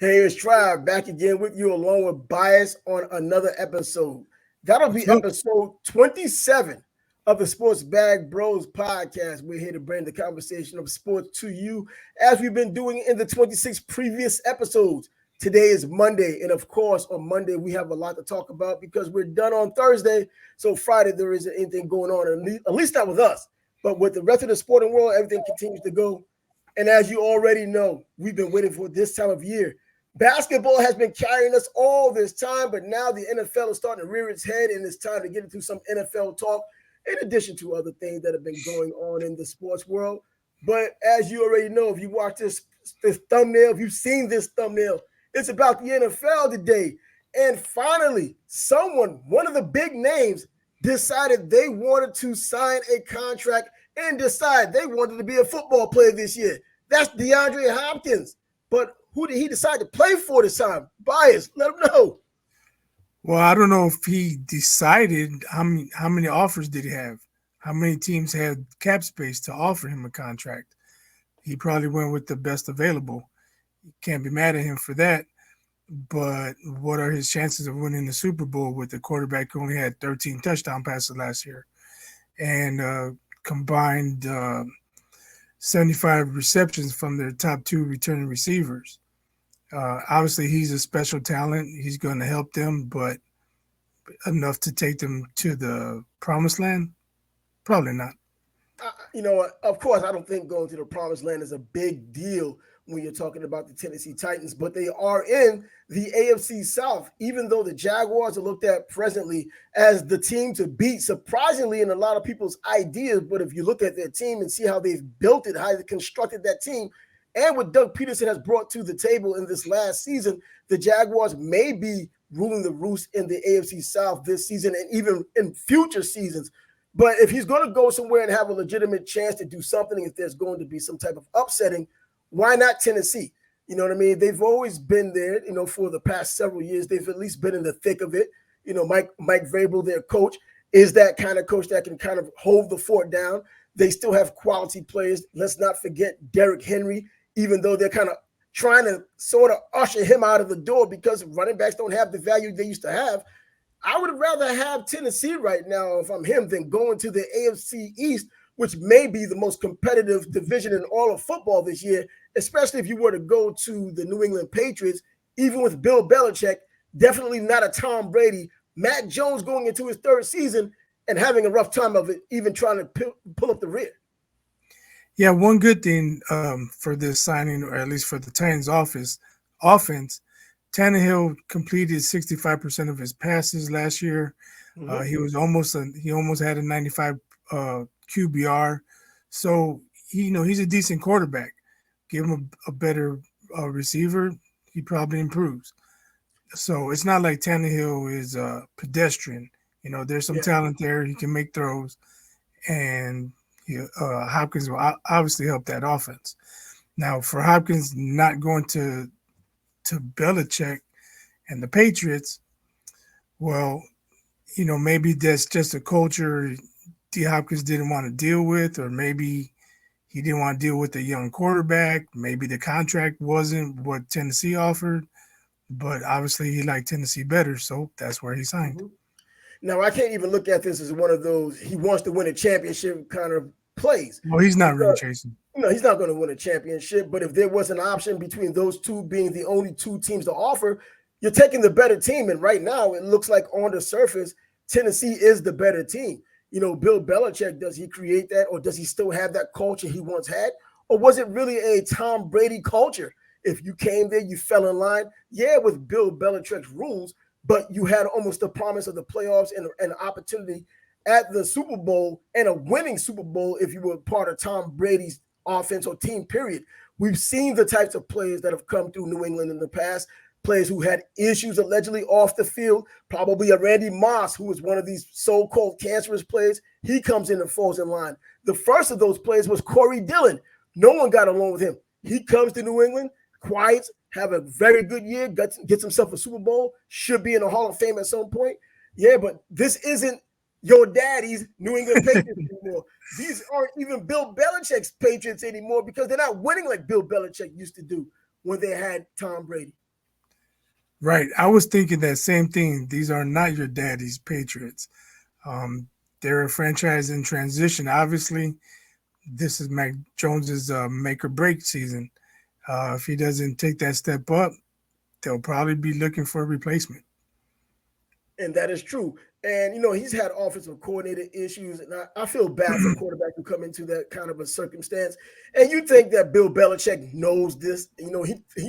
Hey, it's Trav back again with you along with Bias on another episode. That'll be episode 27 of the Sports Bag Bros podcast. We're here to bring the conversation of sports to you as we've been doing in the 26 previous episodes. Today is Monday, and of course, on Monday, we have a lot to talk about because we're done on Thursday. So Friday, there isn't anything going on, at least not with us. But with the rest of the sporting world, everything continues to go. And as you already know, we've been waiting for this time of year. Basketball has been carrying us all this time, but now the NFL is starting to rear its head, and it's time to get into some NFL talk, in addition to other things that have been going on in the sports world. But as you already know, if you watch this thumbnail, if you've seen this thumbnail, it's about the NFL today. And finally, one of the big names, decided they wanted to sign a contract and decide they wanted to be a football player this year. That's Deandre Hopkins. But who did he decide to play for this time? Bias, let him know. Well, I don't know if he decided how many offers did he have? How many teams had cap space to offer him a contract? He probably went with the best available. Can't be mad at him for that. But what are his chances of winning the Super Bowl with the quarterback who only had 13 touchdown passes last year and combined 75 receptions from their top two returning receivers? Obviously, he's a special talent. He's going to help them, but enough to take them to the promised land? Probably not. Of course, I don't think going to the promised land is a big deal when you're talking about the Tennessee Titans, but they are in the AFC South, even though the Jaguars are looked at presently as the team to beat, surprisingly in a lot of people's ideas. But if you look at their team and see how they've built it, how they constructed that team, and what Doug Peterson has brought to the table in this last season, the Jaguars may be ruling the roost in the AFC South this season and even in future seasons. But if he's going to go somewhere and have a legitimate chance to do something, if there's going to be some type of upsetting, why not Tennessee? You know what I mean? They've always been there, for the past several years. They've at least been in the thick of it. Mike Vrabel, their coach, is that kind of coach that can kind of hold the fort down. They still have quality players. Let's not forget Derrick Henry, even though they're kind of trying to sort of usher him out of the door because running backs don't have the value they used to have. I would rather have Tennessee right now if I'm him than going to the AFC East, which may be the most competitive division in all of football this year, especially if you were to go to the New England Patriots, even with Bill Belichick, definitely not a Tom Brady. Matt Jones going into his third season and having a rough time of it, even trying to pull up the rear. Yeah, one good thing for this signing, or at least for the Titans offense, Tannehill completed 65% of his passes last year. Mm-hmm. He almost had a 95 QBR. So he's a decent quarterback. Give him a better receiver, he probably improves. So it's not like Tannehill is a pedestrian. There's some talent there. He can make throws, and Hopkins will obviously help that offense. Now, for Hopkins not going to Belichick and the Patriots, well, maybe that's just a culture D. Hopkins didn't want to deal with, or maybe he didn't want to deal with a young quarterback. Maybe the contract wasn't what Tennessee offered, but obviously he liked Tennessee better, so that's where he signed. Mm-hmm. Now, I can't even look at this as one of those he wants to win a championship kind of plays. Well, he's not really chasing. No, he's not going to win a championship, but if there was an option between those two being the only two teams to offer, you're taking the better team, and right now it looks like on the surface, Tennessee is the better team. Bill Belichick, does he create that, or does he still have that culture he once had? Or was it really a Tom Brady culture? If you came there, you fell in line, with Bill Belichick's rules, but you had almost the promise of the playoffs and an opportunity at the Super Bowl and a winning Super Bowl if you were part of Tom Brady's offense or team, period. We've seen the types of players that have come through New England in the past, players who had issues allegedly off the field, probably a Randy Moss, who was one of these so-called cancerous players. He comes in and falls in line. The first of those players was Corey Dillon. No one got along with him. He comes to New England, quiets, have a very good year, gets himself a Super Bowl, should be in the Hall of Fame at some point. Yeah, but this isn't your daddy's New England Patriots anymore. These aren't even Bill Belichick's Patriots anymore because they're not winning like Bill Belichick used to do when they had Tom Brady. Right. I was thinking that same thing. These are not your daddy's Patriots. Um, they're a franchise in transition. Obviously, this is Mac Jones's make or break season. If he doesn't take that step up, they'll probably be looking for a replacement. And that is true. And he's had offensive coordinator issues, and I feel bad for quarterbacks who come into that kind of a circumstance. And you think that Bill Belichick knows this? He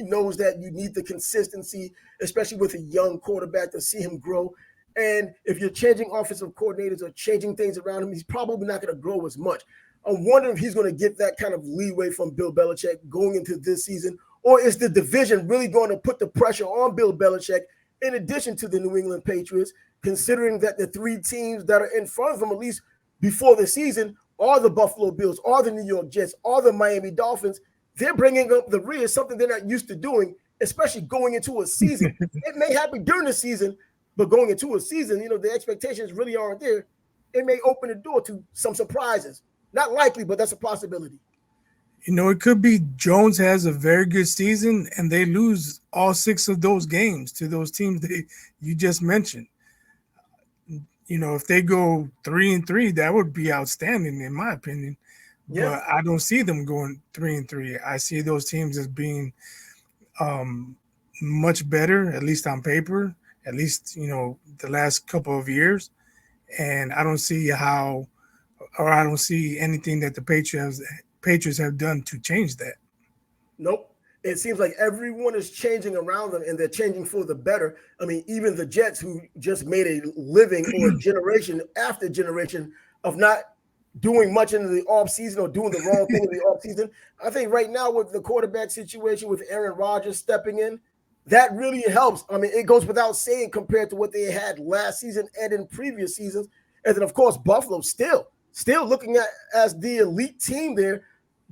knows that you need the consistency, especially with a young quarterback, to see him grow. And if you're changing offensive coordinators or changing things around him, he's probably not going to grow as much. I'm wondering if he's going to get that kind of leeway from Bill Belichick going into this season, or is the division really going to put the pressure on Bill Belichick in addition to the New England Patriots, considering that the three teams that are in front of them, at least before the season, are the Buffalo Bills, are the New York Jets, are the Miami Dolphins. They're bringing up the rear, something they're not used to doing, especially going into a season. It may happen during the season, but going into a season, the expectations really aren't there. It may open the door to some surprises. Not likely, but that's a possibility. It could be Jones has a very good season and they lose all 6 of those games to those teams that you just mentioned. If they go 3-3, that would be outstanding in my opinion. Yeah. But I don't see them going 3-3. I see those teams as being much better, at least on paper, at least, the last couple of years. And I don't see anything that the Patriots have done to change that. Nope. It seems like everyone is changing around them, and they're changing for the better. I mean, even the Jets, who just made a living or generation after generation of not doing much in the offseason or doing the wrong thing in the offseason. I think right now with the quarterback situation with Aaron Rodgers stepping in, that really helps. I mean, it goes without saying compared to what they had last season and in previous seasons. And then, of course, Buffalo still looking at as the elite team there,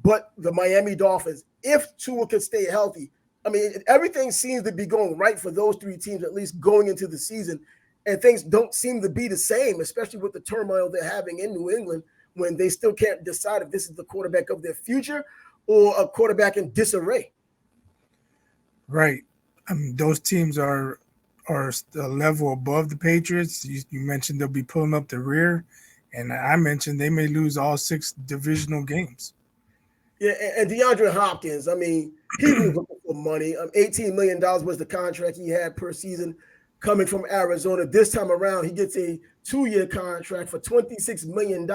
but the Miami Dolphins, if Tua could stay healthy, I mean, everything seems to be going right for those three teams, at least going into the season. And things don't seem to be the same, especially with the turmoil they're having in New England when they still can't decide if this is the quarterback of their future or a quarterback in disarray. Right. I mean, those teams are a level above the Patriots. You mentioned they'll be pulling up the rear. And I mentioned they may lose all 6 divisional games. Yeah, and DeAndre Hopkins, I mean, he was looking for money. $18 million was the contract he had per season coming from Arizona. This time around, he gets a 2-year contract for $26 million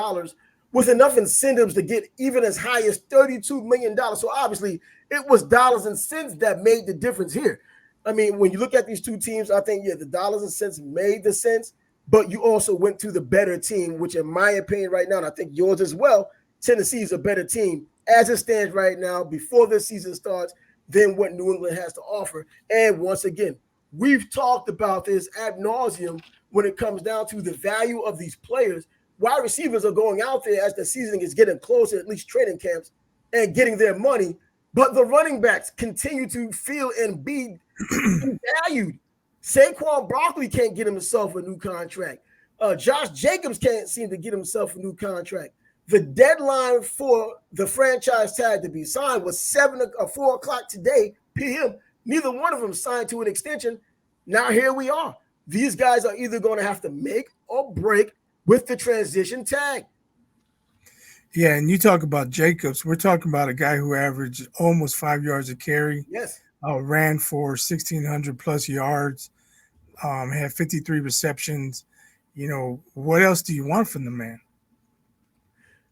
with enough incentives to get even as high as $32 million. So obviously, it was dollars and cents that made the difference here. I mean, when you look at these two teams, I think, the dollars and cents made the sense, but you also went to the better team, which in my opinion right now, and I think yours as well, Tennessee is a better team as it stands right now before this season starts than what New England has to offer. And once again, we've talked about this ad nauseum when it comes down to the value of these players. Wide receivers are going out there as the season is getting closer, at least training camps, and getting their money. But the running backs continue to feel and be valued. Saquon Barkley can't get himself a new contract. Josh Jacobs can't seem to get himself a new contract. The deadline for the franchise tag to be signed was 4 o'clock today, p.m. Neither one of them signed to an extension. Now here we are. These guys are either going to have to make or break with the transition tag. Yeah, and you talk about Jacobs. We're talking about a guy who averaged almost 5 yards a carry. Yes. Ran for 1,600 plus yards. Had 53 receptions. What else do you want from the man?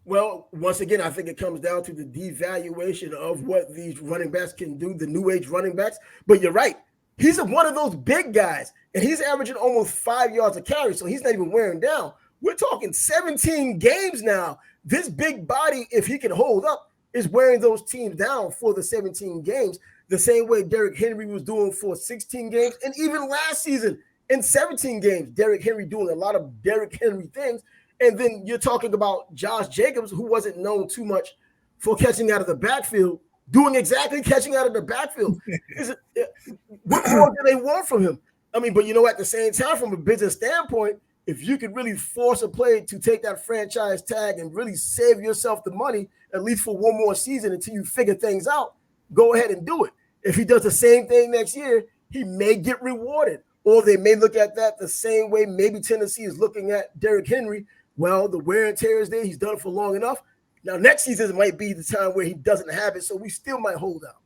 Well, once again, I think it comes down to the devaluation of what these running backs can do, the new age running backs. But you're right. He's one of those big guys, and he's averaging almost 5 yards a carry, so he's not even wearing down. We're talking 17 games now. This big body, if he can hold up, is wearing those teams down for the 17 games, the same way Derrick Henry was doing for 16 games, and even last season in 17 games, Derrick Henry doing a lot of Derrick Henry things. And then you're talking about Josh Jacobs, who wasn't known too much for catching out of the backfield, doing exactly catching out of the backfield. What more do they want from him? I mean, but at the same time, from a business standpoint, if you could really force a play to take that franchise tag and really save yourself the money, at least for one more season until you figure things out, go ahead and do it. If he does the same thing next year, he may get rewarded. Or they may look at that the same way maybe Tennessee is looking at Derrick Henry. Well, the wear and tear is there. He's done it for long enough. Now, next season might be the time where he doesn't have it, so we still might hold out.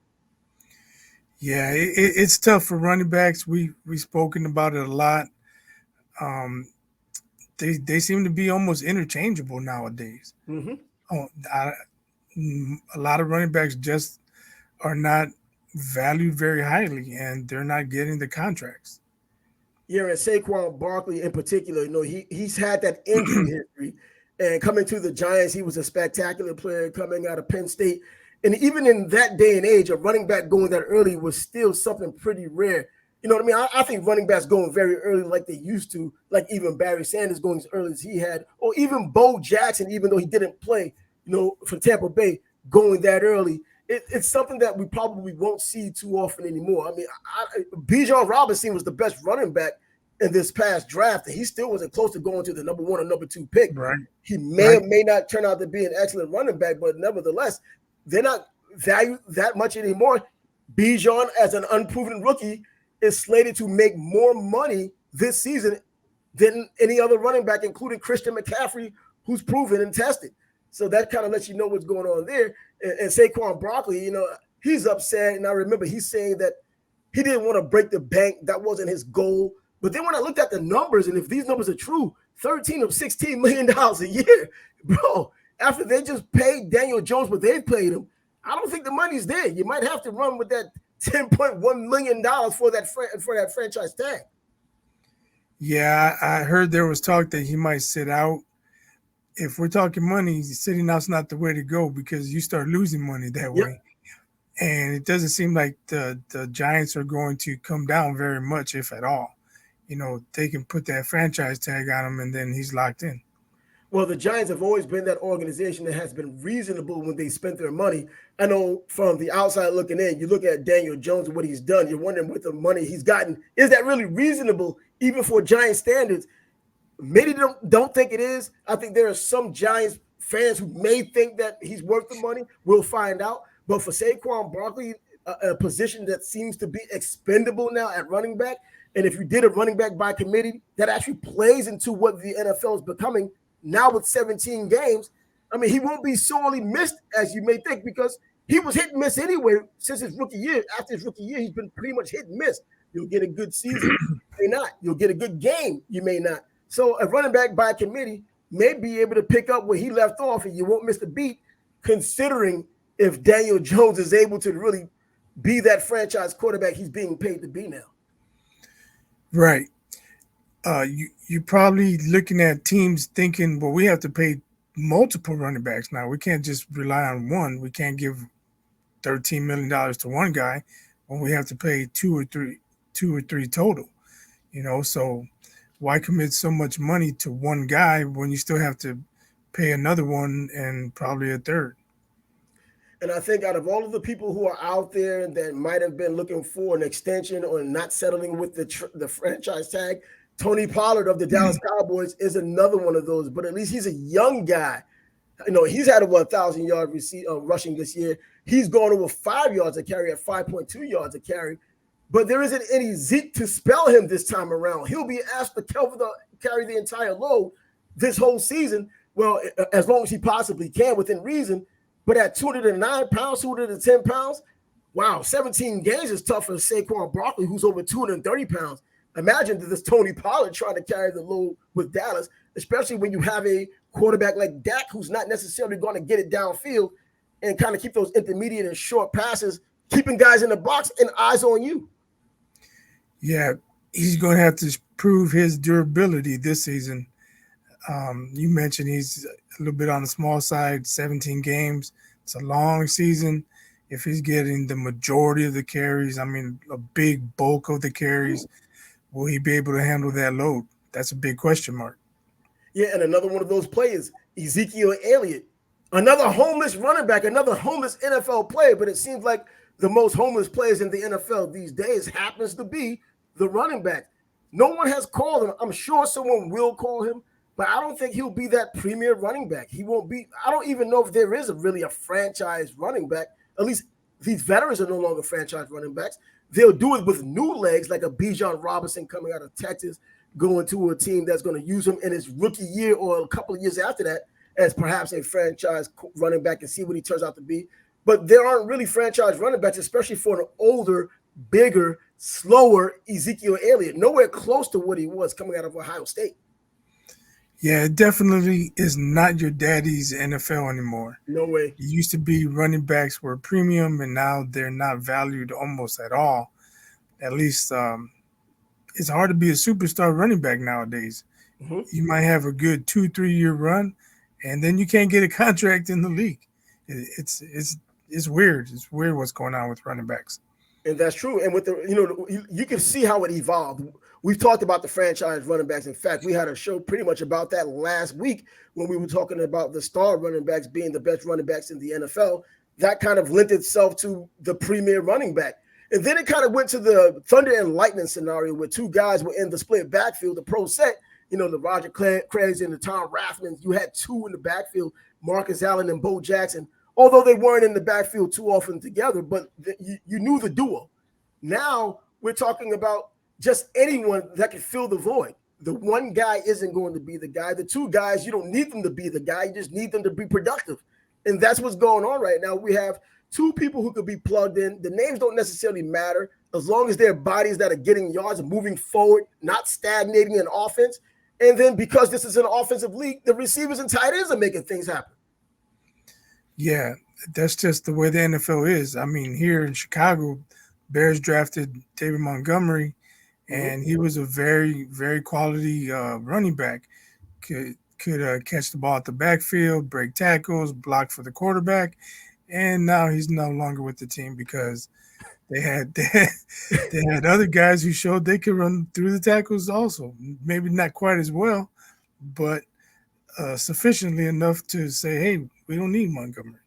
Yeah, it's tough for running backs. We've spoken about it a lot. They seem to be almost interchangeable nowadays. Mm-hmm. A lot of running backs just are not valued very highly, and they're not getting the contracts. Yeah, and Saquon Barkley in particular, he's had that injury history. And coming to the Giants, he was a spectacular player coming out of Penn State. And even in that day and age, a running back going that early was still something pretty rare. You know what I mean? I think running backs going very early like they used to, like even Barry Sanders going as early as he had, or even Bo Jackson, even though he didn't play, for Tampa Bay, going that early. It's something that we probably won't see too often anymore. I mean, Bijan Robinson was the best running back in this past draft, and he still wasn't close to going to the number 1 or number 2 pick. Right. He may or may not turn out to be an excellent running back, but nevertheless, they're not valued that much anymore. Bijan, as an unproven rookie, is slated to make more money this season than any other running back, including Christian McCaffrey, who's proven and tested. So that kind of lets you know what's going on there. And Saquon Barkley, he's upset. And I remember he's saying that he didn't want to break the bank. That wasn't his goal. But then when I looked at the numbers, and if these numbers are true, $13 of $16 million a year, bro, after they just paid Daniel Jones what they paid him, I don't think the money's there. You might have to run with that $10.1 million for that franchise tag. Yeah, I heard there was talk that he might sit out. If we're talking money, sitting out's not the way to go because you start losing money that way. And it doesn't seem like the Giants are going to come down very much, if at all. They can put that franchise tag on him and then he's locked in. Well, the Giants have always been that organization that has been reasonable when they spent their money. I know from the outside looking in, you look at Daniel Jones and what he's done, you're wondering with the money he's gotten, is that really reasonable even for Giant standards? Many don't think it is. I think there are some Giants fans who may think that he's worth the money. We'll find out. But for Saquon Barkley, a position that seems to be expendable now at running back, and if you did a running back by committee, that actually plays into what the NFL is becoming now with 17 games. I mean, he won't be sorely missed as you may think because he was hit and miss anyway since his rookie year. After his rookie year, he's been pretty much hit and miss. You'll get a good season, you may not. You'll get a good game, you may not. So a running back by committee may be able to pick up where he left off and you won't miss the beat, considering if Daniel Jones is able to really be that franchise quarterback he's being paid to be now. Right. You're probably looking at teams thinking, well, we have to pay multiple running backs now. We can't just rely on one. We can't give $13 million to one guy when we have to pay two or three total. So why commit so much money to one guy when you still have to pay another one and probably a third? And I think out of all of the people who are out there that might have been looking for an extension or not settling with the franchise tag, Tony Pollard of the Dallas Cowboys is another one of those. But at least he's a young guy. He's had over 1,000 yards rushing this year. He's gone over 5 yards a carry at 5.2 yards a carry. But there isn't any Zeke to spell him this time around. He'll be asked to carry the entire load this whole season. Well, as long as he possibly can within reason. But at 209 pounds, 210 pounds, wow, 17 games is tough for Saquon Barkley, who's over 230 pounds. Imagine this Tony Pollard trying to carry the load with Dallas, especially when you have a quarterback like Dak who's not necessarily going to get it downfield and kind of keep those intermediate and short passes, keeping guys in the box and eyes on you. Yeah, he's going to have to prove his durability this season. You mentioned he's a little bit on the small side, 17 games. It's a long season. If he's getting the majority of the carries, I mean, a big bulk of the carries, will he be able to handle that load? That's a big question mark. Yeah, and another one of those players, Ezekiel Elliott, another homeless running back, another homeless NFL player, but it seems like the most homeless players in the NFL these days happens to be the running back. No one has called him. I'm sure someone will call him, but I don't think he'll be that premier running back. He won't be. I don't even know if there is really a franchise running back, at least these veterans are no longer franchise running backs. They'll do it with new legs, like a Bijan Robinson coming out of Texas, going to a team that's going to use him in his rookie year or a couple of years after that as perhaps a franchise running back and see what he turns out to be. But there aren't really franchise running backs, especially for an older, bigger, slower Ezekiel Elliott. Nowhere close to what he was coming out of Ohio State. Yeah, it definitely is not your daddy's NFL anymore. No way. It used to be running backs were premium, and now they're not valued almost at all. At least it's hard to be a superstar running back nowadays. Mm-hmm. You might have a good 2-3 year run, and then you can't get a contract in the league. It's weird. It's weird what's going on with running backs. And that's true. And with you can see how it evolved. We've talked about the franchise running backs. In fact, we had a show pretty much about that last week when we were talking about the star running backs being the best running backs in the NFL. That kind of lent itself to the premier running back. And then it kind of went to the thunder and lightning scenario where two guys were in the split backfield, the pro set, the Roger Craigs and the Tom Rathmans. You had two in the backfield, Marcus Allen and Bo Jackson, although they weren't in the backfield too often together, but you knew the duo. Now we're talking about just anyone that can fill the void. The one guy isn't going to be the guy. The two guys, you don't need them to be the guy. You just need them to be productive. And that's what's going on right now. We have two people who could be plugged in. The names don't necessarily matter as long as they're bodies that are getting yards and moving forward, not stagnating in offense. And then because this is an offensive league, the receivers and tight ends are making things happen. Yeah, that's just the way the NFL is. I mean, here in Chicago, Bears drafted David Montgomery, and he was a very, very quality running back. Could catch the ball at the backfield, break tackles, block for the quarterback, and now he's no longer with the team because they had other guys who showed they could run through the tackles also. Maybe not quite as well, but sufficiently enough to say, hey, we don't need Montgomery.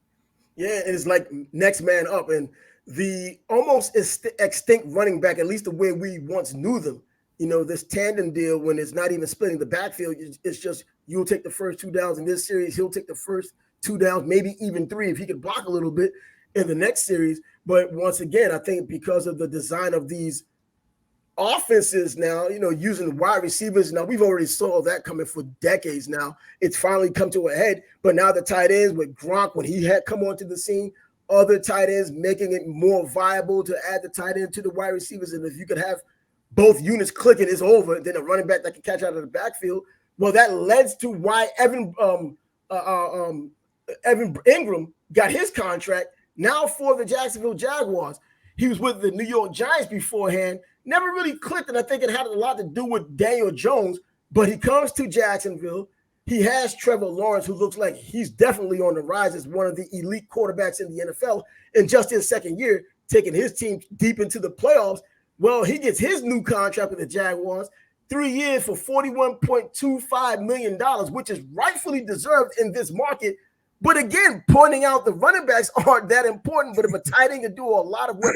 Yeah, and it's like next man up. And the almost extinct running back, at least the way we once knew them, this tandem deal when it's not even splitting the backfield, it's just you'll take the first 2 downs in this series, he'll take the first 2 downs, maybe even 3 if he could block a little bit in the next series. But once again, I think because of the design of these offenses now, using wide receivers. Now, we've already saw that coming for decades now. It's finally come to a head. But now the tight ends with Gronk, when he had come onto the scene, other tight ends making it more viable to add the tight end to the wide receivers. And if you could have both units clicking, it's over. Then a running back that can catch out of the backfield. Well, that led to why Evan Ingram got his contract now for the Jacksonville Jaguars. He was with the New York Giants beforehand. Never really clicked, and I think it had a lot to do with Daniel Jones, but he comes to Jacksonville. He has Trevor Lawrence, who looks like he's definitely on the rise as one of the elite quarterbacks in the NFL, and just his second year, taking his team deep into the playoffs. Well, he gets his new contract with the Jaguars, 3 years for $41.25 million, which is rightfully deserved in this market. But again, pointing out the running backs aren't that important, but if a tight end can do a lot of what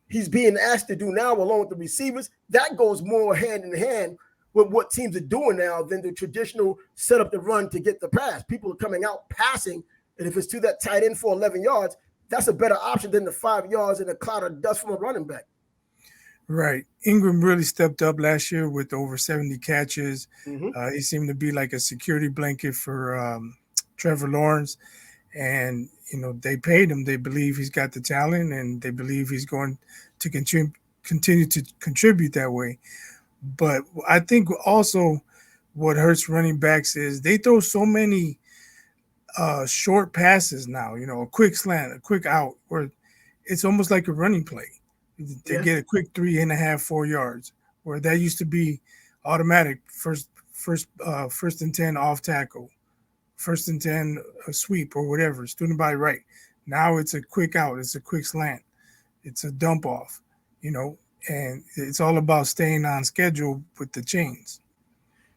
he's being asked to do now, along with the receivers, that goes more hand in hand with what teams are doing now than the traditional set up the run to get the pass. People are coming out passing, and if it's to that tight end for 11 yards, that's a better option than the 5 yards in a cloud of dust from a running back. Right. Ingram really stepped up last year with over 70 catches. He seemed to be like a security blanket for Trevor Lawrence. And, they paid him. They believe he's got the talent, and they believe he's going to continue to contribute that way. But I think also what hurts running backs is they throw so many short passes now, a quick slant, a quick out, where it's almost like a running play. They get a quick 3.5, 4 yards, where that used to be automatic first and 10 off tackle. 1st and 10, a sweep or whatever, student by right. Now it's a quick out, it's a quick slant, it's a dump off, and it's all about staying on schedule with the chains.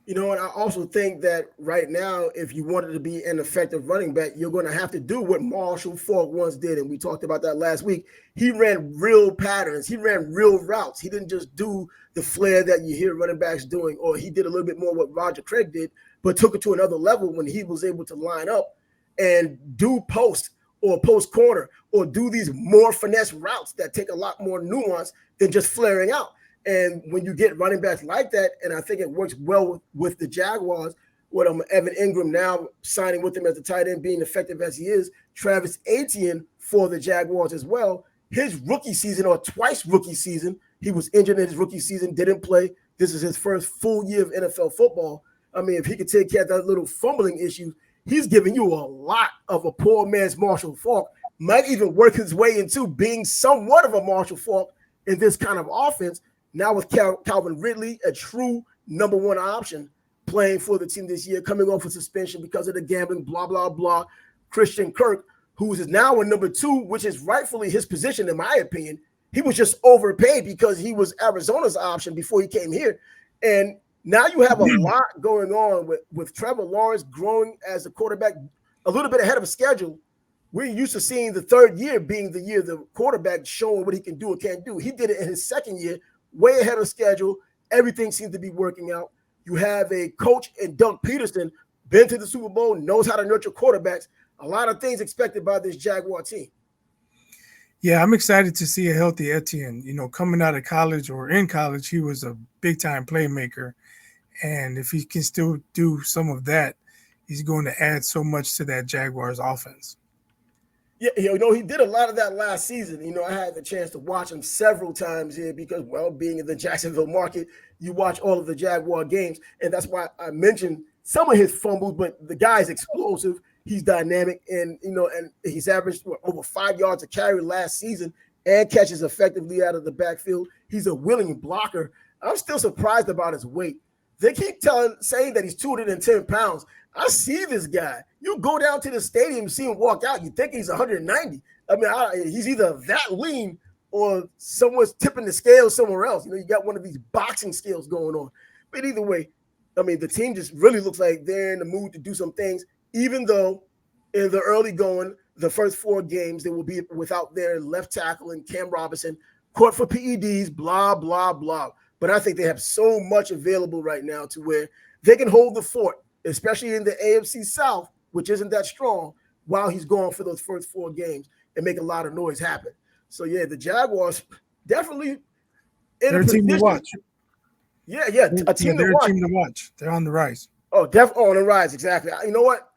And I also think that right now, if you wanted to be an effective running back, you're going to have to do what Marshall Faulk once did, and we talked about that last week. He ran real patterns. He ran real routes. He didn't just do the flair that you hear running backs doing, or he did a little bit more what Roger Craig did, but took it to another level when he was able to line up and do post or post corner or do these more finesse routes that take a lot more nuance than just flaring out. And when you get running backs like that, and I think it works well with the Jaguars, with Evan Ingram now signing with him as the tight end, being effective as he is, Travis Etienne for the Jaguars as well. His rookie season, or twice rookie season, he was injured in his rookie season, didn't play. This is his first full year of NFL football. I mean, if he could take care of that little fumbling issue, he's giving you a lot of a poor man's Marshall Faulk. Might even work his way into being somewhat of a Marshall Faulk in this kind of offense. Now with Calvin Ridley, a true number one option, playing for the team this year, coming off a suspension because of the gambling, blah, blah, blah. Christian Kirk, who is now a number two, which is rightfully his position, in my opinion. He was just overpaid because he was Arizona's option before he came here. And now you have a lot going on with Trevor Lawrence growing as a quarterback a little bit ahead of a schedule. We're used to seeing the third year being the year the quarterback showing what he can do or can't do. He did it in his second year, way ahead of schedule. Everything seems to be working out. You have a coach in Doug Peterson, been to the Super Bowl, knows how to nurture quarterbacks. A lot of things expected by this Jaguar team. Yeah, I'm excited to see a healthy Etienne. You know, coming out of college or in college, he was a big-time playmaker. And if he can still do some of that, he's going to add so much to that Jaguars offense. Yeah, you know, he did a lot of that last season. You know, I had the chance to watch him several times here because, well, being in the Jacksonville market, you watch all of the Jaguar games. And that's why I mentioned some of his fumbles, but the guy's explosive. He's dynamic, and, you know, and he's averaged over 5 yards a carry last season and catches effectively out of the backfield. He's a willing blocker. I'm still surprised about his weight. They keep saying that he's 210 pounds. I see this guy. You go down to the stadium, see him walk out, you think he's 190. I mean, he's either that lean or someone's tipping the scale somewhere else. You know, you got one of these boxing skills going on. But either way, I mean, the team just really looks like they're in the mood to do some things, even though in the early going, the first 4 games, they will be without their left tackle and Cam Robinson, caught for PEDs, blah, blah, blah. But I think they have so much available right now to where they can hold the fort, especially in the AFC South, which isn't that strong, while he's gone for those first 4 games and make a lot of noise happen. So, yeah, the Jaguars definitely they're a team to watch. Yeah, a team to watch. They're on the rise. Oh, definitely on the rise, exactly. You know what?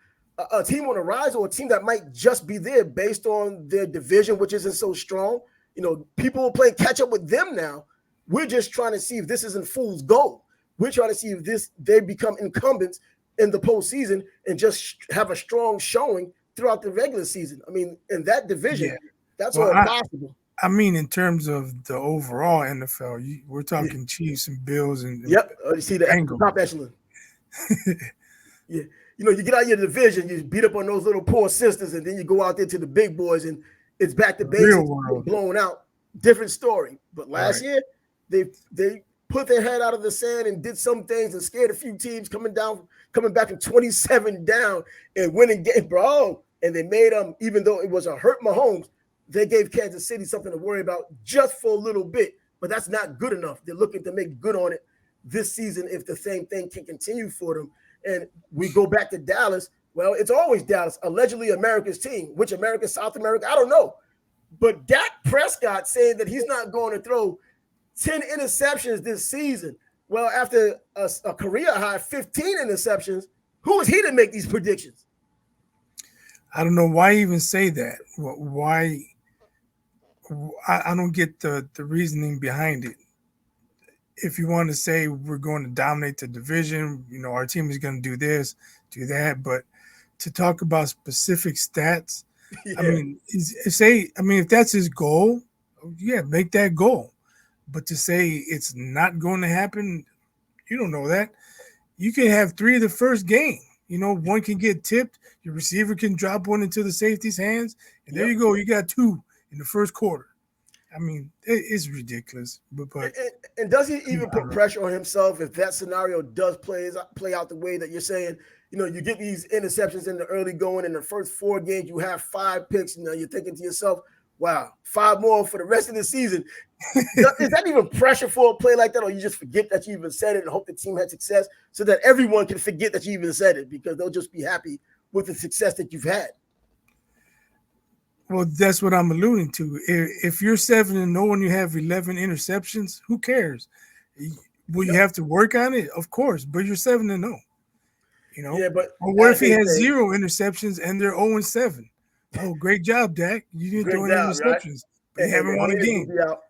A team on the rise, or a team that might just be there based on their division, which isn't so strong. You know, people will play catch up with them now. We're just trying to see if this isn't fool's gold. We're trying to see if they become incumbents in the postseason and just have a strong showing throughout the regular season. I mean, in that division, that's all possible. I mean, in terms of the overall NFL, we're talking Chiefs and Bills and you see the top echelon. Yeah. You know, you get out of your division, you beat up on those little poor sisters, and then you go out there to the big boys, and it's back to basics, blown out. Different story. But last year, they put their head out of the sand and did some things and scared a few teams coming back from 27 down and winning game, bro. And they made them, even though it was a hurt Mahomes, they gave Kansas City something to worry about just for a little bit. But that's not good enough. They're looking to make good on it this season if the same thing can continue for them. And we go back to Dallas. Well, it's always Dallas, allegedly America's team. Which America, South America, I don't know. But Dak Prescott saying that he's not going to throw 10 interceptions this season. Well, after a career high 15 interceptions, who is he to make these predictions? I don't know why even say that. Why? I don't get the reasoning behind it. If you want to say we're going to dominate the division, you know, our team is going to do this, do that, but to talk about specific stats, I mean, if that's his goal, make that goal. But to say it's not going to happen, you don't know that. You can have 3 of the first game. You know, one can get tipped, your receiver can drop one into the safety's hands, and there you go. You got 2 in the first quarter. I mean, it's ridiculous. But does he even put pressure on himself if that scenario does play out the way that you're saying? You know, you get these interceptions in the early going. In the first 4 games, you have 5 picks. You know, you're thinking to yourself, wow, 5 more for the rest of the season. Is that even pressure for a play like that, or you just forget that you even said it and hope the team had success so that everyone can forget that you even said it because they'll just be happy with the success that you've had? Well, that's what I'm alluding to. If you're 7-0 and you have 11 interceptions, who cares? Will you Yep. have to work on it? Of course, but you're 7-0. You know. Yeah, but Or what if as he they has say, 0 interceptions and they're 0-7? Oh, great job, Dak. You didn't throw great any job, right? interceptions, but you And haven't the won a haters would game. be out.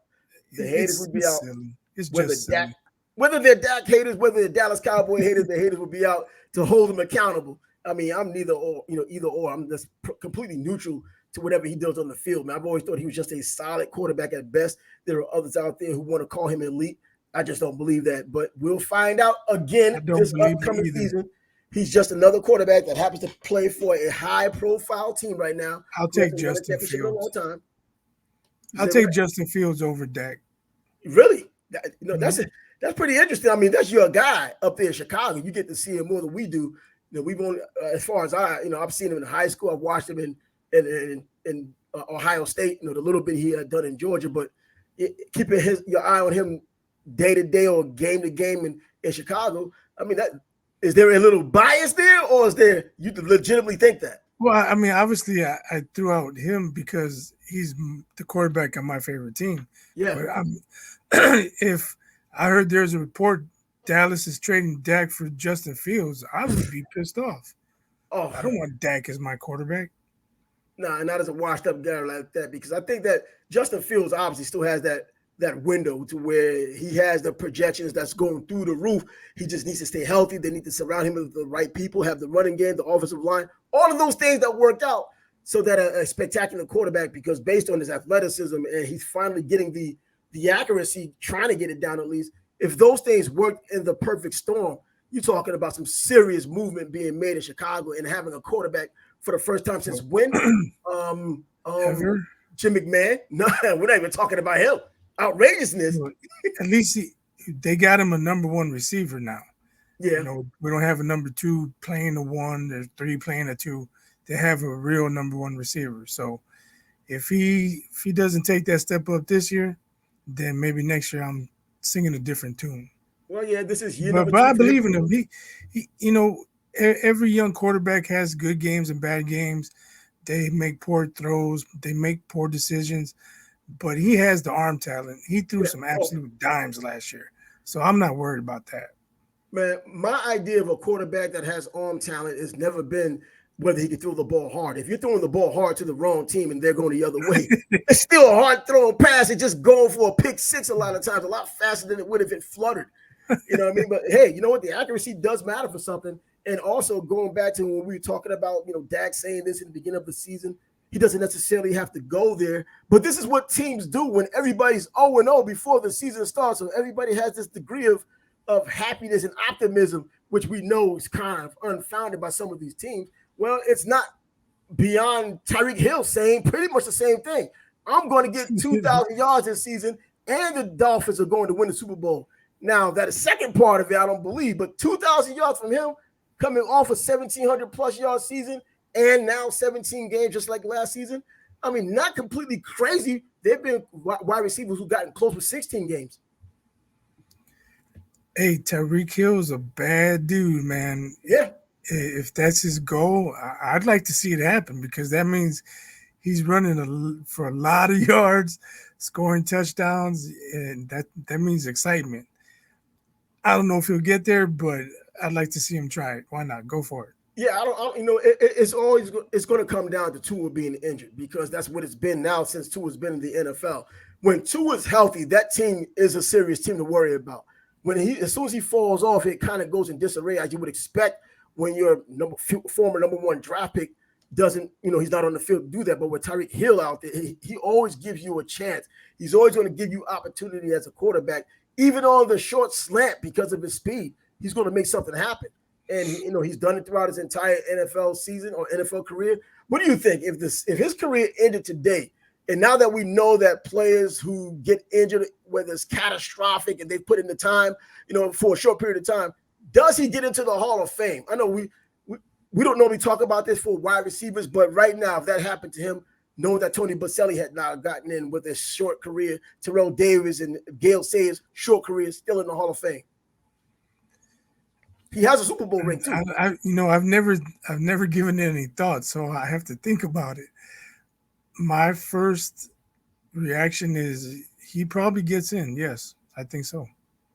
The haters It's would be it's out. silly. It's Whether just Dak, silly. whether they're Dak haters, whether they're Dallas Cowboy haters, the haters will be out to hold him accountable. I mean, I'm neither or, either or. I'm just completely neutral to whatever he does on the field. Man, I've always thought he was just a solid quarterback at best. There are others out there who want to call him elite. I just don't believe that. But we'll find out I again don't this believe it upcoming either. season. He's just another quarterback that happens to play for a high-profile team right now I'll who take hasn't won a Justin championship in a long Fields. time. You I'll say what? take Justin Fields over Dak. Really? Mhm. That's pretty interesting. I mean, that's your guy up there in Chicago. You get to see him more than we do. We've only, as far as I've seen him in high school. I've watched him in Ohio State. The little bit he had done in Georgia, but keeping your eye on him day to day or game to game in Chicago. I mean, that is there a little bias there, or is there you legitimately think that? Well, I mean, obviously, I threw out him because he's the quarterback on my favorite team. Yeah. But if I heard there's a report Dallas is trading Dak for Justin Fields, I would be pissed off. Oh, I don't want Dak as my quarterback. nah, not as a washed up guy like that, because I think that Justin Fields obviously still has that window to where he has the projections that's going through the roof. He just needs to stay healthy. They need to surround him with the right people, have the running game, the offensive line, all of those things that worked out so that a spectacular quarterback, because based on his athleticism and he's finally getting the accuracy, trying to get it down at least. If those things worked in the perfect storm, you're talking about some serious movement being made in Chicago and having a quarterback for the first time since when? Um, um, Ever? Jim McMahon. No, we're not even talking about him. Outrageousness. At least they got him a number one receiver now. Yeah. We don't have a number two playing a one, or three playing a two. They have a real number one receiver. So if he doesn't take that step up this year, then maybe next year I'm singing a different tune. Well, yeah, this is year But number but two I for him. believe in him. He every young quarterback has good games and bad games. They make poor throws, they make poor decisions, but he has the arm talent. He threw Yeah. some Oh, absolute dimes last year. So I'm not worried about that. man, my idea of a quarterback that has arm talent has never been whether he can throw the ball hard. If you're throwing the ball hard to the wrong team and they're going the other way, it's still a hard throwing pass. It's just going for a pick six a lot of times, a lot faster than it would if it fluttered. You know what I mean? But hey, you know what? The accuracy does matter for something. And also going back to when we were talking about, Dak saying this in the beginning of the season, he doesn't necessarily have to go there. But this is what teams do when everybody's 0-0 before the season starts. So everybody has this degree of happiness and optimism, which we know is kind of unfounded by some of these teams. Well, it's not beyond Tyreek Hill saying pretty much the same thing. I'm going to get 2,000 yards this season, and the Dolphins are going to win the Super Bowl. Now, that second part of it, I don't believe, but 2,000 yards from him coming off a 1,700 plus yard season and now 17 games just like last season. I mean, not completely crazy. They've been wide receivers who've gotten close with 16 games. Hey, Tyreek Hill's a bad dude, man. Yeah. If that's his goal, I'd like to see it happen, because that means he's running for a lot of yards, scoring touchdowns, and that means excitement. I don't know if he'll get there, but I'd like to see him try it. Why not? Go for it. Yeah, I don't it's always going to come down to Tua being injured, because that's what it's been now since Tua's been in the NFL. When Tua's healthy, that team is a serious team to worry about. As soon as he falls off, it kind of goes in disarray, as you would expect when your former number one draft pick doesn't, he's not on the field to do that. But with Tyreek Hill out there, he always gives you a chance. He's always going to give you opportunity as a quarterback, even on the short slant, because of his speed. He's going to make something happen. And he's done it throughout his entire NFL season or NFL career. What do you think if his career ended today? And now that we know that players who get injured, whether it's catastrophic and they put in the time, for a short period of time, does he get into the Hall of Fame? I know we don't normally talk about this for wide receivers, but right now, if that happened to him, knowing that Tony Boselli had now gotten in with a short career, Terrell Davis and Gale Sayers' short career still in the Hall of Fame. He has a Super Bowl ring too. I've never given it any thought, so I have to think about it. My first reaction is he probably gets in. Yes, I think so.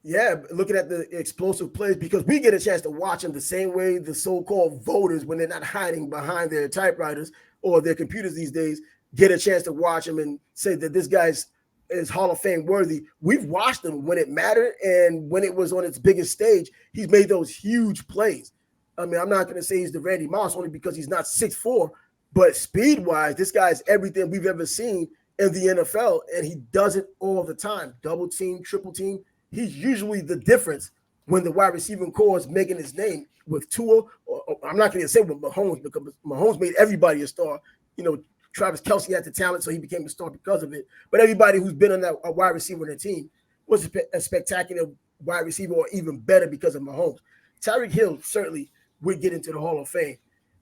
Yeah, looking at the explosive plays, because we get a chance to watch them the same way the so-called voters, when they're not hiding behind their typewriters or their computers these days, get a chance to watch them and say that this guy's is Hall of Fame worthy. We've watched him when it mattered and when it was on its biggest stage. He's made those huge plays. I mean, I'm not going to say he's the Randy Moss only because he's not 6'4", but speed-wise, this guy's everything we've ever seen in the NFL, and he does it all the time. Double team, triple team. He's usually the difference when the wide receiving core is making his name with Tua. Or I'm not going to say with Mahomes, because Mahomes made everybody a star. You know, Travis Kelce had the talent, so he became a star because of it. But everybody who's been on that a wide receiver on the team was a spectacular wide receiver, or even better because of Mahomes. Tyreek Hill certainly would get into the Hall of Fame.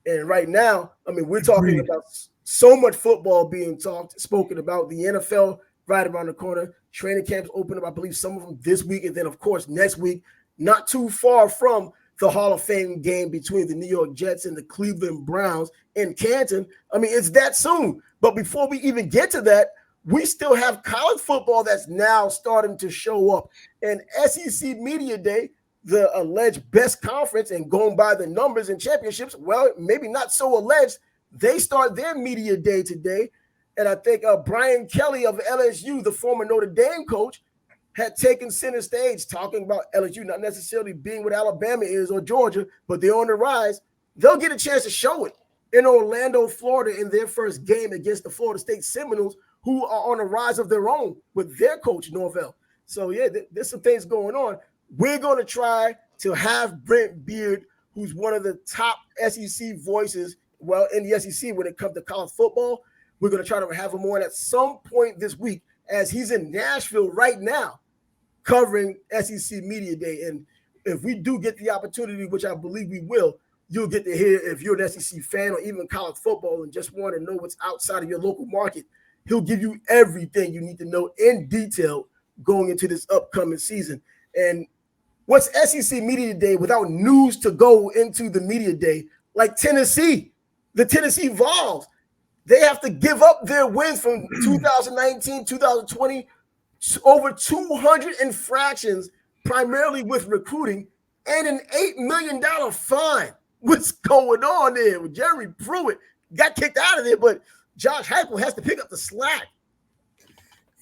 And right now, I mean, we're talking about so much football being spoken about. The NFL right around the corner. Training camps open up, I believe, some of them this week. And then, of course, next week, not too far from the Hall of Fame game between the New York Jets and the Cleveland Browns in Canton. I mean, it's that soon. But before we even get to that, we still have college football that's now starting to show up. And SEC Media Day, the alleged best conference, and going by the numbers and championships, well, maybe not so alleged. They start their media day today. And I think Brian Kelly of LSU, the former Notre Dame coach, had taken center stage talking about LSU not necessarily being what Alabama is or Georgia, but they're on the rise. They'll get a chance to show it in Orlando, Florida, in their first game against the Florida State Seminoles, who are on a rise of their own with their coach, Norvell. So, yeah, there's some things going on. We're going to try to have Brent Beard, who's one of the top SEC voices, well, in the SEC when it comes to college football. We're going to try to have him on at some point this week, as he's in Nashville right now covering SEC Media Day. And if we do get the opportunity, which I believe we will, you'll get to hear, if you're an SEC fan or even college football and just want to know what's outside of your local market, he'll give you everything you need to know in detail going into this upcoming season. And what's SEC Media Day without news to go into the Media Day? Like Tennessee, the Tennessee Vols. They have to give up their wins from 2019, 2020, over 200 infractions, primarily with recruiting, and an $8 million fine. What's going on there? Jeremy Pruitt got kicked out of there, but Josh Heupel has to pick up the slack.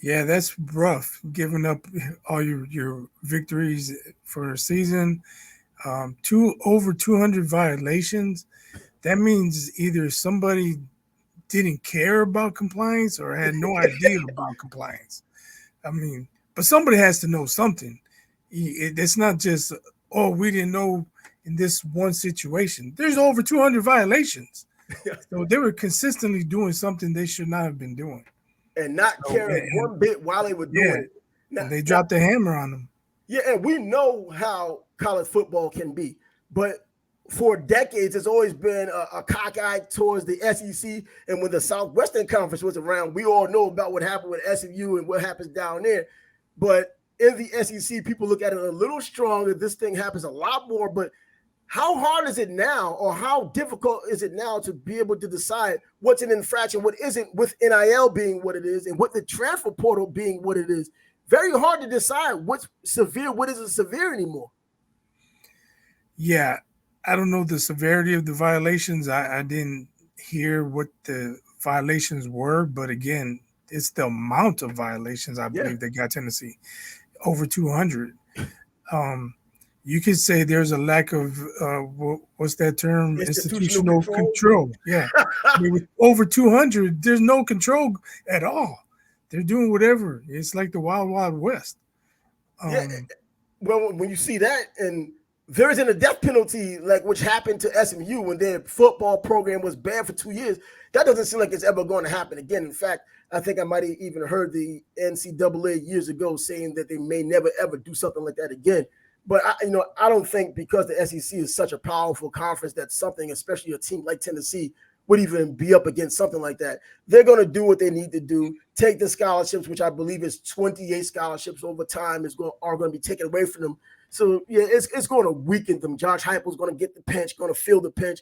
Yeah, that's rough, giving up all your victories for a season. Over 200 violations. That means either somebody didn't care about compliance or had no idea about compliance. I mean, but somebody has to know something. It's not just, oh, we didn't know in this one situation. There's over 200 violations. So they were consistently doing something they should not have been doing. And not caring one bit while they were doing it. Now, they dropped the hammer on them. Yeah, and we know how college football can be. But for decades, it's always been a cockeyed towards the SEC. And when the Southwestern Conference was around, we all know about what happened with SMU and what happens down there. But in the SEC, people look at it a little stronger. This thing happens a lot more. But how hard is it now, or how difficult is it now to be able to decide what's an infraction, what isn't, with NIL being what it is, and what the transfer portal being what it is? Very hard to decide what's severe, what isn't severe anymore. Yeah. I don't know the severity of the violations. I didn't hear what the violations were, but again, it's the amount of violations I believe they got Tennessee, over 200. You could say there's a lack of what's that term? Institutional control. Yeah, I mean, with over 200, there's no control at all. They're doing whatever. It's like the Wild Wild West. Well, when you see that, and there isn't a death penalty like which happened to SMU when their football program was banned for 2 years. That doesn't seem like it's ever going to happen again. In fact, I think I might have even heard the NCAA years ago saying that they may never ever do something like that again. But I don't think, because the SEC is such a powerful conference, that something, especially a team like Tennessee, would even be up against something like that. They're going to do what they need to do, take the scholarships, which I believe is 28 scholarships over time are going to be taken away from them. So, yeah, it's going to weaken them. Josh Heupel's going to get the pinch, going to feel the pinch.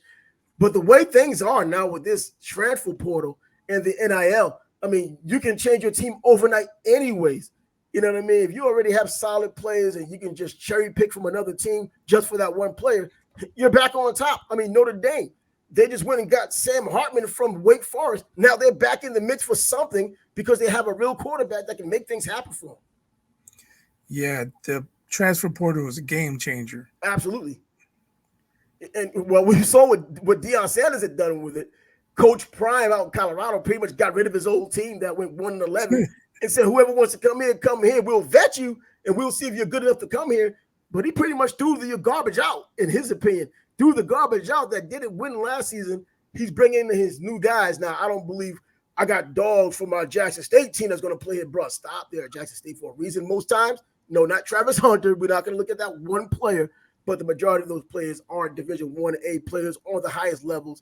But the way things are now with this transfer portal, and the NIL. I mean, you can change your team overnight anyways. You know what I mean? If you already have solid players and you can just cherry pick from another team just for that one player, you're back on top. I mean, Notre Dame, they just went and got Sam Hartman from Wake Forest. Now they're back in the mix for something because they have a real quarterback that can make things happen for them. Yeah, the transfer portal was a game changer. Absolutely. And well, we saw what Deion Sanders had done with it. Coach Prime out in Colorado pretty much got rid of his old team that went 1-11 and said, whoever wants to come here. We'll vet you and we'll see if you're good enough to come here. But he pretty much threw the garbage out, in his opinion. Threw the garbage out that didn't win last season. He's bringing in his new guys. Now, I don't believe I got dogs from our Jackson State team that's going to play here. Bro, stop there at Jackson State for a reason most times. No, not Travis Hunter. We're not going to look at that one player. But the majority of those players are Division 1A players on the highest levels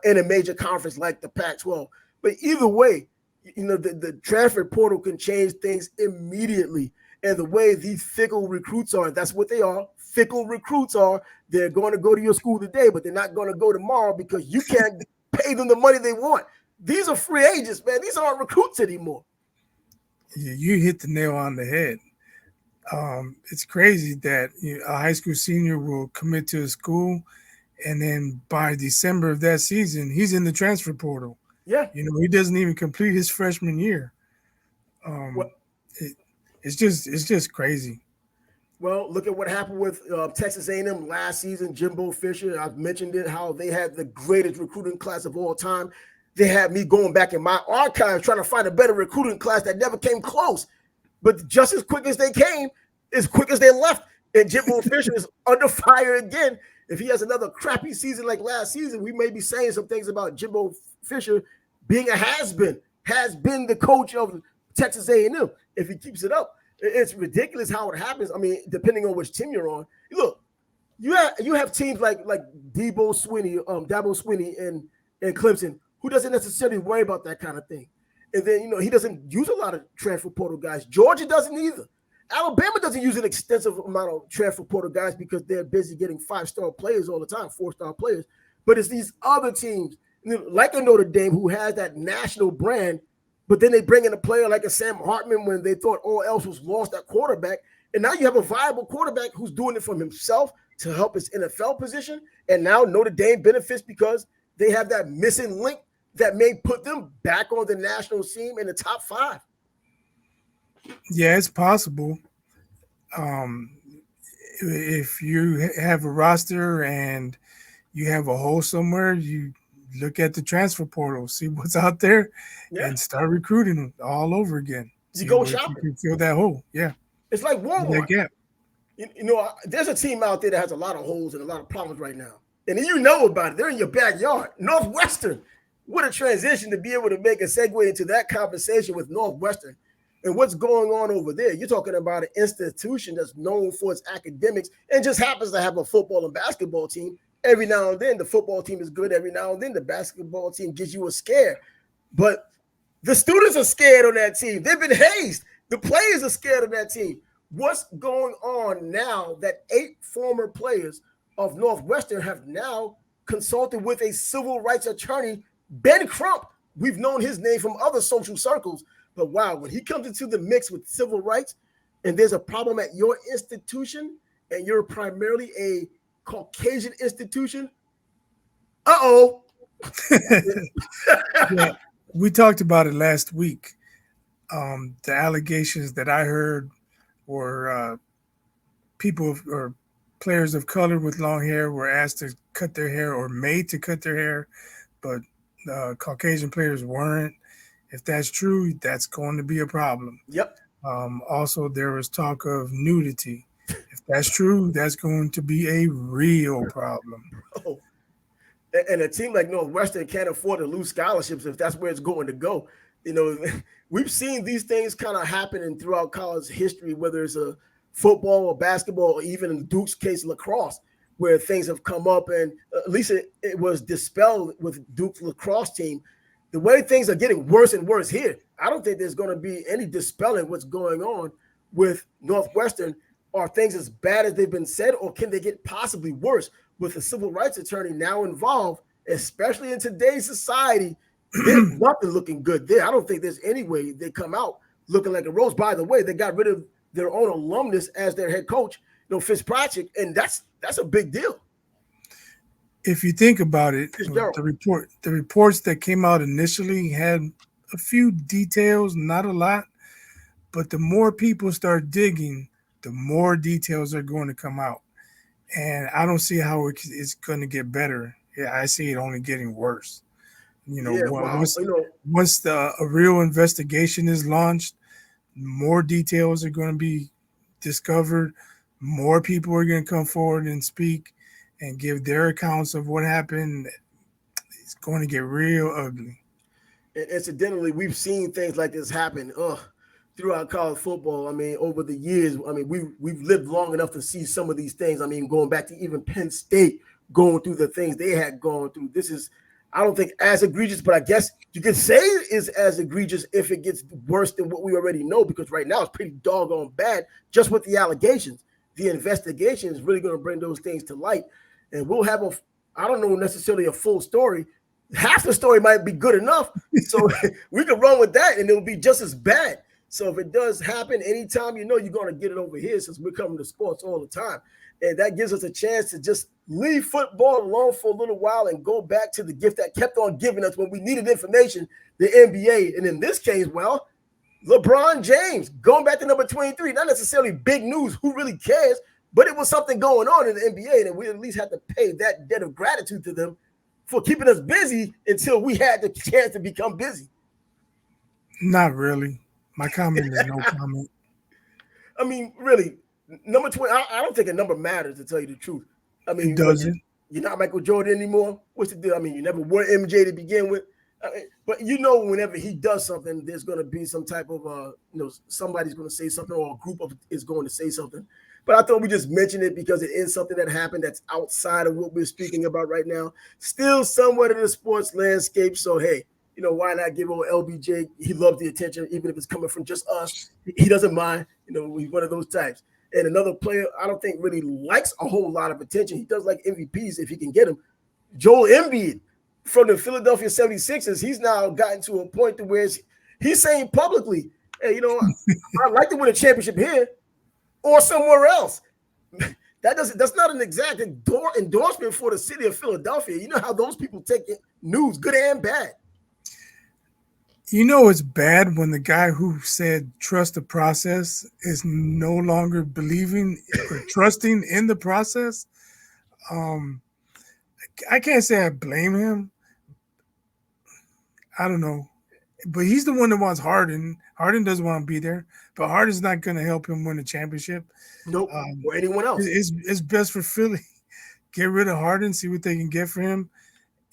in a major conference like the Pac-12. But either way, you know, the transfer portal can change things immediately. And the way these fickle recruits are, that's what they are. Fickle recruits are. They're going to go to your school today, but they're not going to go tomorrow because you can't pay them the money they want. These are free agents, man. These aren't recruits anymore. You hit the nail on the head. It's crazy that a high school senior will commit to a school, and then by December of that season, he's in the transfer portal. Yeah. You know, he doesn't even complete his freshman year. It's just crazy. Well, look at what happened with Texas A&M last season. Jimbo Fisher, I've mentioned it, how they had the greatest recruiting class of all time. They had me going back in my archives trying to find a better recruiting class that never came close. But just as quick as they came, as quick as they left, and Jimbo Fisher is under fire again. If he has another crappy season like last season, we may be saying some things about Jimbo Fisher being a has-been the coach of Texas A&M. If he keeps it up, it's ridiculous how it happens. I mean, depending on which team you're on. Look, you have teams like Dabo Swinney and Clemson who doesn't necessarily worry about that kind of thing. And then, he doesn't use a lot of transfer portal guys. Georgia doesn't either. Alabama doesn't use an extensive amount of transfer portal guys because they're busy getting 5-star players all the time, 4-star players. But it's these other teams, like a Notre Dame, who has that national brand, but then they bring in a player like a Sam Hartman when they thought all else was lost at quarterback. And now you have a viable quarterback who's doing it from himself to help his NFL position. And now Notre Dame benefits because they have that missing link that may put them back on the national scene in the top 5. Yeah, it's possible. If you have a roster and you have a hole somewhere, you look at the transfer portal, see what's out there, and start recruiting all over again. You go shopping. You can fill that hole. Yeah. It's like Walmart. That gap. There's a team out there that has a lot of holes and a lot of problems right now. And you know about it. They're in your backyard. Northwestern. What a transition to be able to make a segue into that conversation with Northwestern and what's going on over there. You're talking about an institution that's known for its academics and just happens to have a football and basketball team. Every now and then, the football team is good. Every now and then, the basketball team gives you a scare. But the students are scared on that team. They've been hazed. The players are scared of that team. What's going on now that 8 former players of Northwestern have now consulted with a civil rights attorney, Ben Crump? We've known his name from other social circles. But wow, when he comes into the mix with civil rights and there's a problem at your institution and you're primarily a Caucasian institution, Yeah, we talked about it last week. The allegations that I heard were people or players of color with long hair were asked to cut their hair or made to cut their hair, but Caucasian players weren't. If that's true, that's going to be a problem. Yep. Also, there was talk of nudity. If that's true, that's going to be a real problem. Oh. And a team like Northwestern can't afford to lose scholarships if that's where it's going to go. We've seen these things kind of happening throughout college history, whether it's a football or basketball, or even in Duke's case, lacrosse, where things have come up and at least it was dispelled with Duke's lacrosse team. The way things are getting worse and worse here, I don't think there's going to be any dispelling what's going on with Northwestern. Are things as bad as they've been said, or can they get possibly worse with a civil rights attorney now involved, especially in today's society? There's nothing looking good there. I don't think there's any way they come out looking like a rose. By the way, they got rid of their own alumnus as their head coach, Fitzpatrick, and that's a big deal. If you think about it, Fitzgerald. the reports that came out initially had a few details, not a lot, but the more people start digging, the more details are going to come out. And I don't see how it's going to get better. Yeah, I see it only getting worse. Once a real investigation is launched, more details are going to be discovered. More people are going to come forward and speak and give their accounts of what happened. It's going to get real ugly. And incidentally, we've seen things like this happen throughout college football. I mean, over the years, I mean, we've lived long enough to see some of these things. I mean, going back to even Penn State, going through the things they had gone through. This is, I don't think as egregious, but I guess you could say it is as egregious if it gets worse than what we already know, because right now it's pretty doggone bad just with the allegations. The investigation is really going to bring those things to light. And we'll have I don't know necessarily a full story. Half the story might be good enough. So we can run with that and it'll be just as bad. So if it does happen anytime, you're going to get it over here, since we're coming to sports all the time. And that gives us a chance to just leave football alone for a little while and go back to the gift that kept on giving us when we needed information, the NBA. And in this case, well, LeBron James going back to number 23, not necessarily big news. Who really cares? But it was something going on in the NBA, and we at least had to pay that debt of gratitude to them for keeping us busy until we had the chance to become busy. Not really. My comment is no comment. I mean, really, number 20, I don't think a number matters, to tell you the truth. I mean, it doesn't. You're not Michael Jordan anymore. What's the deal? I mean, you never were MJ to begin with. But whenever he does something, there's going to be some type of, somebody's going to say something, or a group is going to say something. But I thought we just mentioned it because it is something that happened that's outside of what we're speaking about right now. Still somewhat in the sports landscape. So, hey, why not give old LBJ? He loves the attention, even if it's coming from just us. He doesn't mind. He's one of those types. And another player I don't think really likes a whole lot of attention. He does like MVPs if he can get them. Joel Embiid from the Philadelphia 76ers, he's now gotten to a point to where he's saying publicly, hey, I'd like to win a championship here or somewhere else. That's not an exact endorsement for the city of Philadelphia. You know how those people take news, good and bad. It's bad when the guy who said trust the process is no longer believing or trusting in the process. I can't say I blame him. I don't know. But he's the one that wants Harden. Harden doesn't want to be there. But Harden's not going to help him win the championship. Nope. Or anyone else. It's best for Philly. Get rid of Harden, see what they can get for him,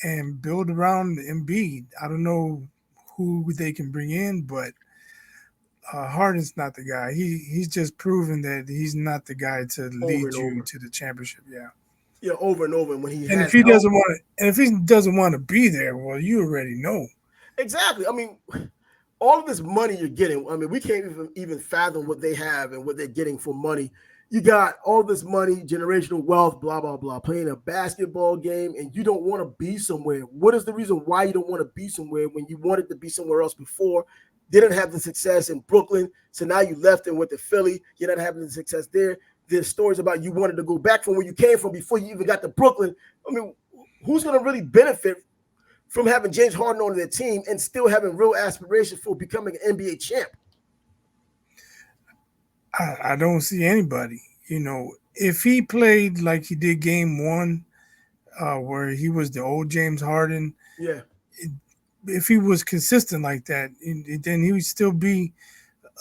and build around Embiid. I don't know who they can bring in, but Harden's not the guy. He's just proven that he's not the guy to lead you to the championship. Yeah, over and over. If he doesn't want to be there, well, you already know. Exactly. I mean, all of this money you're getting, I mean, we can't even fathom what they have and what they're getting for money. You got all this money, generational wealth, blah, blah, blah, playing a basketball game, and you don't want to be somewhere. What is the reason why you don't want to be somewhere when you wanted to be somewhere else before? Didn't have the success in Brooklyn, so now you left and went to Philly. You're not having the success there. There's stories about you wanted to go back from where you came from before you even got to Brooklyn. I mean, who's going to really benefit from having James Harden on their team and still having real aspirations for becoming an NBA champ? I don't see anybody. If he played like he did game one, where he was the old James Harden, if he was consistent like that, then he would still be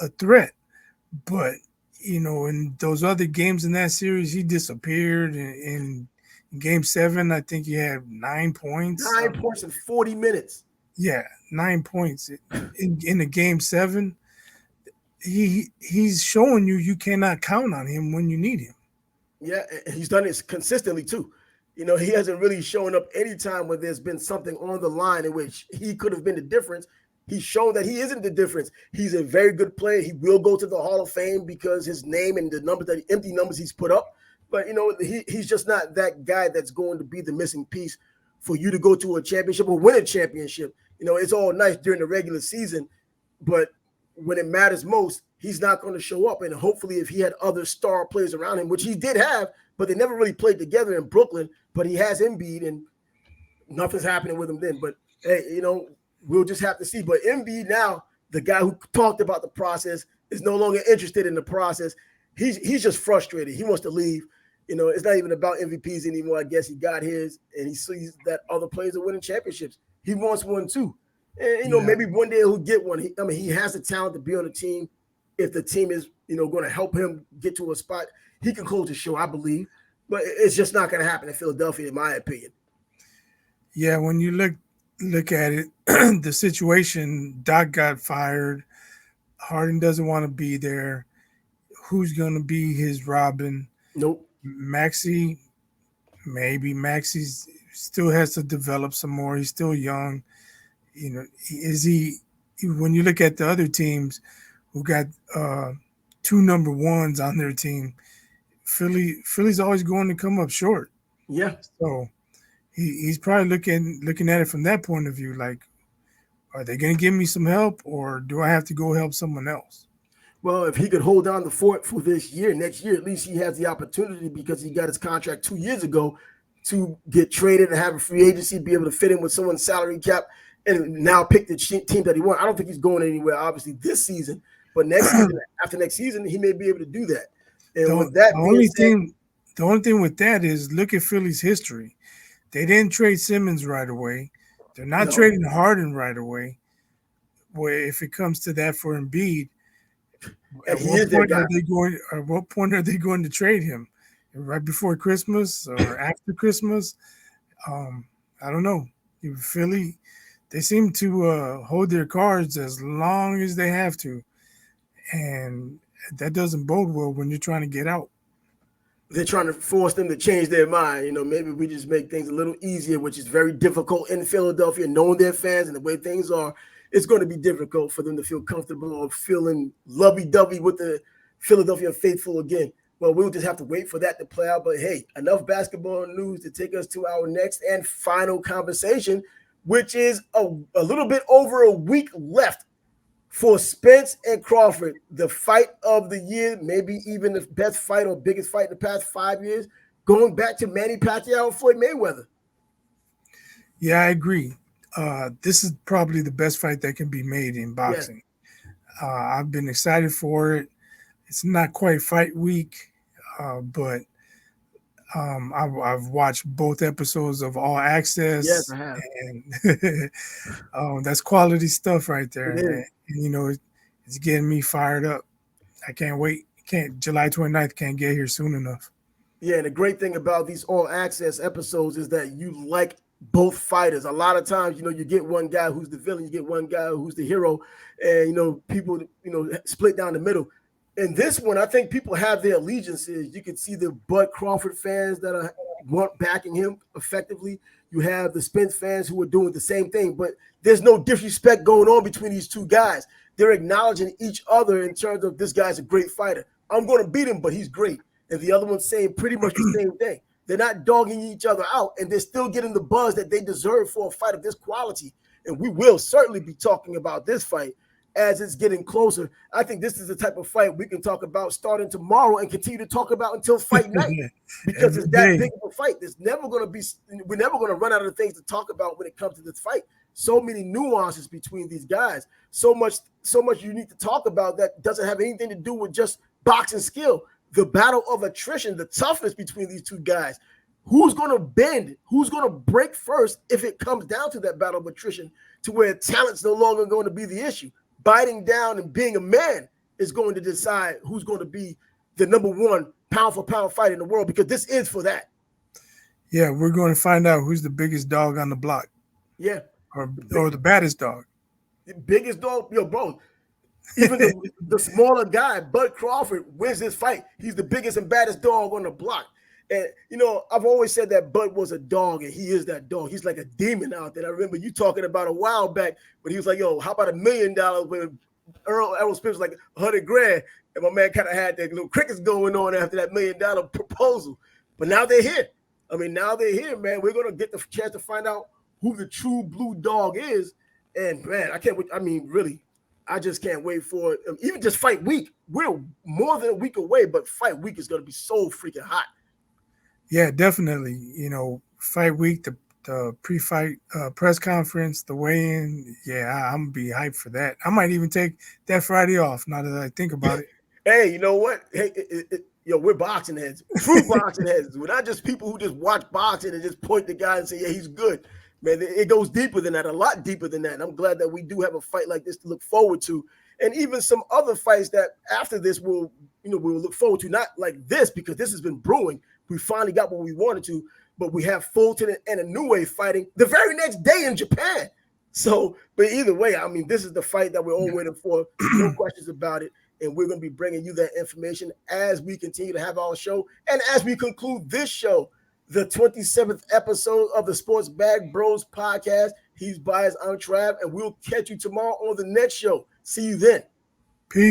a threat. But in those other games in that series, he disappeared. In game 7, I think he had 9 points. 9 points in 40 minutes. Yeah, 9 points in the game 7. He's showing you cannot count on him when you need him. Yeah, he's done it consistently too. He hasn't really shown up any time where there's been something on the line in which he could have been the difference. He's shown that he isn't the difference. He's a very good player. He will go to the Hall of Fame because his name and the empty numbers he's put up. But, he's just not that guy that's going to be the missing piece for you to go to a championship or win a championship. It's all nice during the regular season, but when it matters most, he's not going to show up. And hopefully, if he had other star players around him, which he did have, but they never really played together in Brooklyn, but he has Embiid, and nothing's happening with him then. But hey, we'll just have to see. But Embiid now, the guy who talked about the process, is no longer interested in the process. He's just frustrated. He wants to leave. It's not even about MVPs anymore. I guess he got his, and he sees that other players are winning championships. He wants one too. And, maybe one day he'll get one. He has the talent to be on the team. If the team is, going to help him get to a spot, he can close the show, I believe. But it's just not going to happen in Philadelphia, in my opinion. Yeah, when you look at it, the situation, Doc got fired. Harden doesn't want to be there. Who's going to be his Robin? Nope. Maxey still has to develop some more. He's still young. Is he? When you look at the other teams who got two number ones on their team, Philly's always going to come up short. Yeah. So he's probably looking at it from that point of view. Like, are they going to give me some help, or do I have to go help someone else? Well, if he could hold down the fort for this year, next year, at least he has the opportunity, because he got his contract 2 years ago, to get traded and have a free agency, be able to fit in with someone's salary cap, and now pick the team that he wants. I don't think he's going anywhere, obviously, this season, but next season, after next season, he may be able to do that. And with that, the only thing with that is, look at Philly's history. They didn't trade Simmons right away. They're not trading Harden right away. Where if it comes to that for Embiid, at what point are they going to trade him? Right before Christmas or after Christmas? I don't know. Philly, they seem to hold their cards as long as they have to, and that doesn't bode well when you're trying to get out. They're trying to force them to change their mind. Maybe we just make things a little easier, which is very difficult in Philadelphia, knowing their fans and the way things are. It's going to be difficult for them to feel comfortable or feeling lovey-dovey with the Philadelphia faithful again. Well, we'll just have to wait for that to play out. But hey, enough basketball news to take us to our next and final conversation, which is a little bit over a week left for Spence and Crawford, the fight of the year, maybe even the best fight or biggest fight in the past 5 years, going back to Manny Pacquiao and Floyd Mayweather. Yeah, I agree. This is probably the best fight that can be made in boxing. Yeah. I've been excited for it. It's not quite fight week, but I've watched both episodes of All Access. Yes, I have. And that's quality stuff right there. And, it's getting me fired up. I can't wait. July 29th can't get here soon enough. Yeah, and the great thing about these All Access episodes is that you like both fighters. A lot of times, you get one guy who's the villain, you get one guy who's the hero, and, people, split down the middle. In this one, I think people have their allegiances. You can see the Bud Crawford fans that are backing him effectively. You have the Spence fans who are doing the same thing, but there's no disrespect going on between these two guys. They're acknowledging each other in terms of, this guy's a great fighter. I'm going to beat him, but he's great. And the other one's saying pretty much the same thing. They're not dogging each other out, and they're still getting the buzz that they deserve for a fight of this quality. And we will certainly be talking about this fight as it's getting closer. I think this is the type of fight we can talk about starting tomorrow and continue to talk about until fight night, because it's that big of a fight. We're never going to run out of things to talk about when it comes to this fight. So many nuances between these guys, so much you need to talk about that doesn't have anything to do with just boxing skill. The battle of attrition, the toughness between these two guys. Who's going to bend? Who's going to break first if it comes down to that battle of attrition, to where talent's no longer going to be the issue? Biting down and being a man is going to decide who's going to be the number one pound-for-pound fighter in the world, because this is for that. Yeah, we're going to find out who's the biggest dog on the block. Yeah. Or the baddest dog. The biggest dog, bro. Even the smaller guy, Bud Crawford, wins this fight. He's the biggest and baddest dog on the block. And, I've always said that Bud was a dog, and he is that dog. He's like a demon out there. I remember you talking about a while back, but he was like, how about $1 million when Errol Spence was like $100,000? And my man kind of had that little crickets going on after that $1 million proposal. But now they're here. Now they're here, man. We're going to get the chance to find out who the true blue dog is. And man, I can't wait. I mean, really, I just can't wait for it. Even just fight week. We're more than a week away, but fight week is going to be so freaking hot. Yeah, definitely. Fight week, the pre-fight press conference, the weigh-in. Yeah, I'm gonna be hyped for that. I might even take that Friday off. Now that I think about it. Hey, you know what? Hey, we're boxing heads, true boxing heads. We're not just people who just watch boxing and just point the guy and say, yeah, he's good. Man, it goes deeper than that, a lot deeper than that. And I'm glad that we do have a fight like this to look forward to. And even some other fights that after this we'll look forward to, not like this, because this has been brewing. We finally got what we wanted to, but we have Fulton and Inoue fighting the very next day in Japan. So, but either way, I mean, this is the fight that we're all waiting for. No questions about it. And we're going to be bringing you that information as we continue to have our show. And as we conclude this show, the 27th episode of the Sports Bag Bros podcast. He's Bias, I'm Trav, and we'll catch you tomorrow on the next show. See you then.